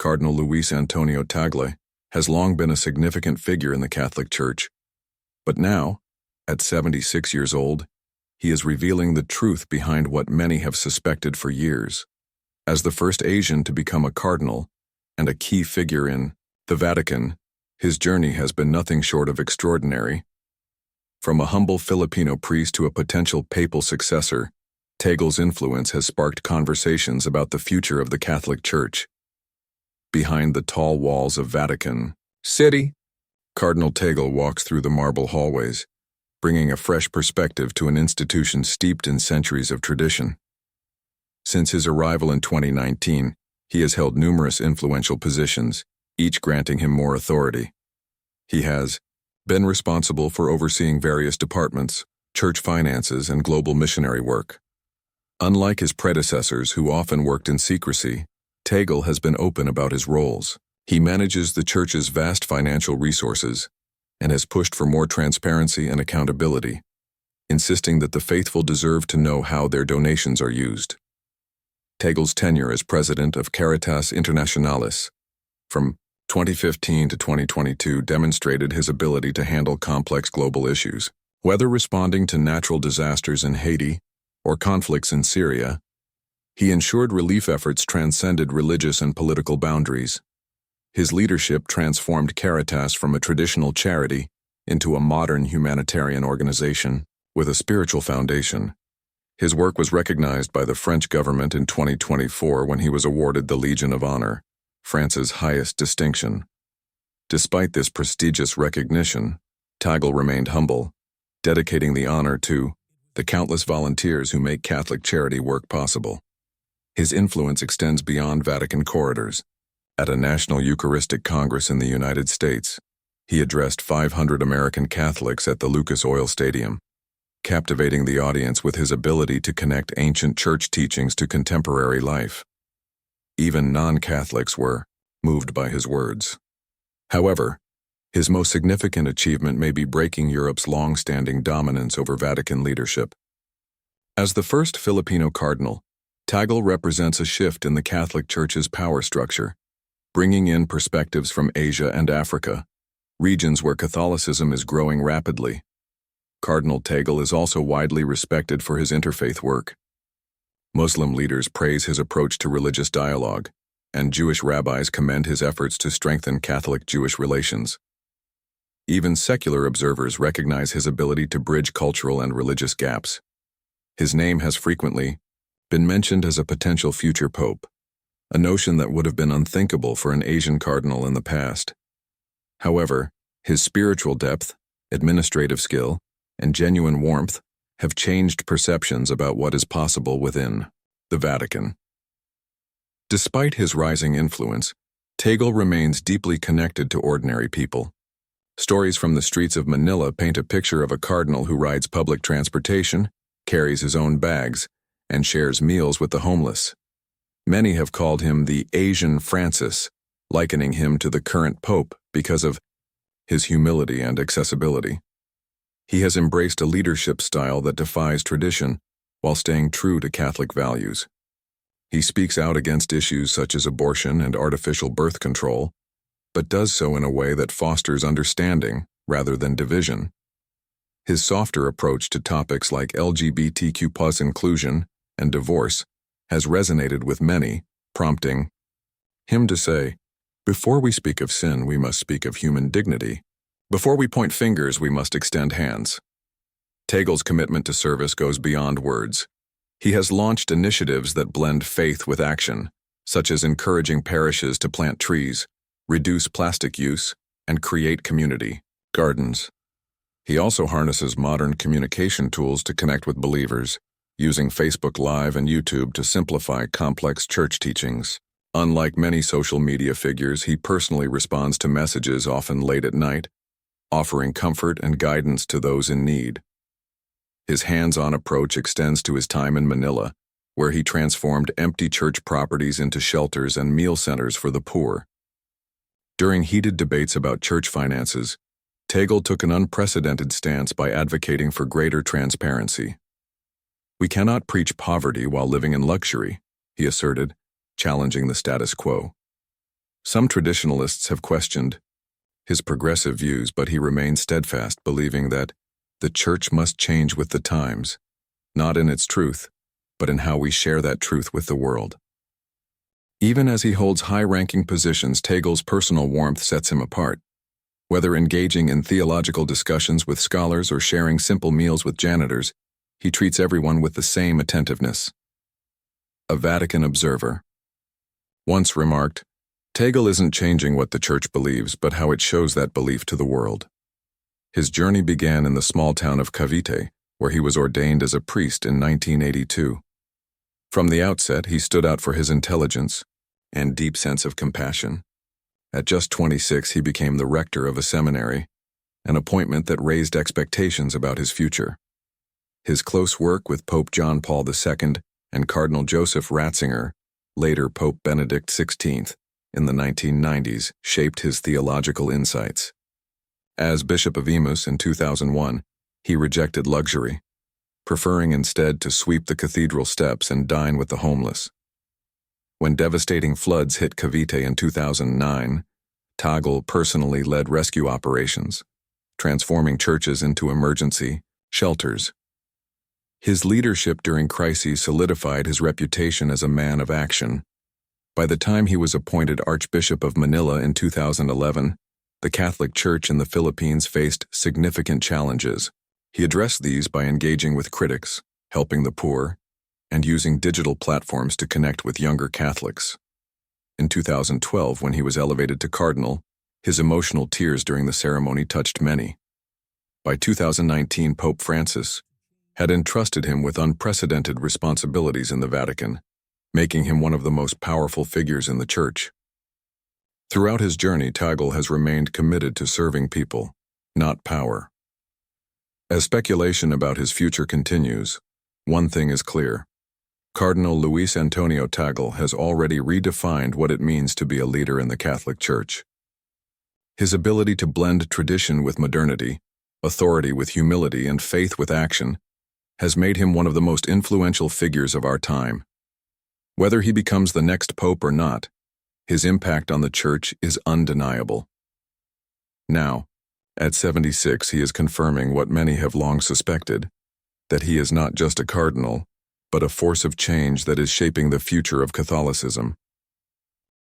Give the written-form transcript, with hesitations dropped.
Cardinal Luis Antonio Tagle, has long been a significant figure in the Catholic Church. But now, at 76 years old, he is revealing the truth behind what many have suspected for years. As the first Asian to become a cardinal and a key figure in the Vatican, his journey has been nothing short of extraordinary. From a humble Filipino priest to a potential papal successor, Tagle's influence has sparked conversations about the future of the Catholic Church. Behind the tall walls of Vatican City, Cardinal Tagle walks through the marble hallways, bringing a fresh perspective to an institution steeped in centuries of tradition. Since his arrival in 2019, he has held numerous influential positions, each granting him more authority. He has been responsible for overseeing various departments, church finances, and global missionary work. Unlike his predecessors who often worked in secrecy, Tagle has been open about his roles. He manages the church's vast financial resources and has pushed for more transparency and accountability, insisting that the faithful deserve to know how their donations are used. Tagle's tenure as president of Caritas Internationalis from 2015 to 2022 demonstrated his ability to handle complex global issues. Whether responding to natural disasters in Haiti or conflicts in Syria, he ensured relief efforts transcended religious and political boundaries. His leadership transformed Caritas from a traditional charity into a modern humanitarian organization with a spiritual foundation. His work was recognized by the French government in 2024 when he was awarded the Legion of Honor, France's highest distinction. Despite this prestigious recognition, Tagle remained humble, dedicating the honor to the countless volunteers who make Catholic charity work possible. His influence extends beyond Vatican corridors. At a National Eucharistic Congress in the United States, he addressed 500 American Catholics at the Lucas Oil Stadium, captivating the audience with his ability to connect ancient church teachings to contemporary life. Even non-Catholics were moved by his words. However, his most significant achievement may be breaking Europe's long-standing dominance over Vatican leadership. As the first Filipino cardinal, Tagle represents a shift in the Catholic Church's power structure, bringing in perspectives from Asia and Africa, regions where Catholicism is growing rapidly. Cardinal Tagle is also widely respected for his interfaith work. Muslim leaders praise his approach to religious dialogue, and Jewish rabbis commend his efforts to strengthen Catholic-Jewish relations. Even secular observers recognize his ability to bridge cultural and religious gaps. His name has frequently been mentioned as a potential future pope, a notion that would have been unthinkable for an Asian cardinal in the past. However, his spiritual depth, administrative skill, and genuine warmth have changed perceptions about what is possible within the Vatican. Despite his rising influence, Tagle remains deeply connected to ordinary people. Stories from the streets of Manila paint a picture of a cardinal who rides public transportation, carries his own bags, and shares meals with the homeless. Many have called him the Asian Francis, likening him to the current pope because of his humility and accessibility. He has embraced a leadership style that defies tradition while staying true to Catholic values. He speaks out against issues such as abortion and artificial birth control, but does so in a way that fosters understanding rather than division. His softer approach to topics like LGBTQ+ inclusion and divorce has resonated with many, prompting him to say, "Before we speak of sin, we must speak of human dignity. Before we point fingers, we must extend hands." Tagle's commitment to service goes beyond words. He has launched initiatives that blend faith with action, such as encouraging parishes to plant trees, reduce plastic use, and create community gardens. He also harnesses modern communication tools to connect with believers, using Facebook Live and YouTube to simplify complex church teachings. Unlike many social media figures, he personally responds to messages often late at night, offering comfort and guidance to those in need. His hands-on approach extends to his time in Manila, where he transformed empty church properties into shelters and meal centers for the poor. During heated debates about church finances, Tagle took an unprecedented stance by advocating for greater transparency. "We cannot preach poverty while living in luxury," he asserted, challenging the status quo. Some traditionalists have questioned his progressive views, but he remains steadfast, believing that the Church must change with the times, not in its truth, but in how we share that truth with the world. Even as he holds high-ranking positions, Tagle's personal warmth sets him apart. Whether engaging in theological discussions with scholars or sharing simple meals with janitors, he treats everyone with the same attentiveness. A Vatican observer once remarked, "Tagle isn't changing what the Church believes, but how it shows that belief to the world." His journey began in the small town of Cavite, where he was ordained as a priest in 1982. From the outset, he stood out for his intelligence and deep sense of compassion. At just 26, he became the rector of a seminary, an appointment that raised expectations about his future. His close work with Pope John Paul II and Cardinal Joseph Ratzinger, later Pope Benedict XVI, in the 1990s, shaped his theological insights. As Bishop of Imus in 2001, he rejected luxury, preferring instead to sweep the cathedral steps and dine with the homeless. When devastating floods hit Cavite in 2009, Tagle personally led rescue operations, transforming churches into emergency shelters. His leadership during crises solidified his reputation as a man of action. By the time he was appointed Archbishop of Manila in 2011, the Catholic Church in the Philippines faced significant challenges. He addressed these by engaging with critics, helping the poor, and using digital platforms to connect with younger Catholics. In 2012, when he was elevated to cardinal, his emotional tears during the ceremony touched many. By 2019, Pope Francis had entrusted him with unprecedented responsibilities in the Vatican, making him one of the most powerful figures in the Church. Throughout his journey, Tagle has remained committed to serving people, not power. As speculation about his future continues, one thing is clear. Cardinal Luis Antonio Tagle has already redefined what it means to be a leader in the Catholic Church. His ability to blend tradition with modernity, authority with humility, and faith with action has made him one of the most influential figures of our time. Whether he becomes the next pope or not, his impact on the Church is undeniable. Now, at 76, he is confirming what many have long suspected, that he is not just a cardinal, but a force of change that is shaping the future of Catholicism.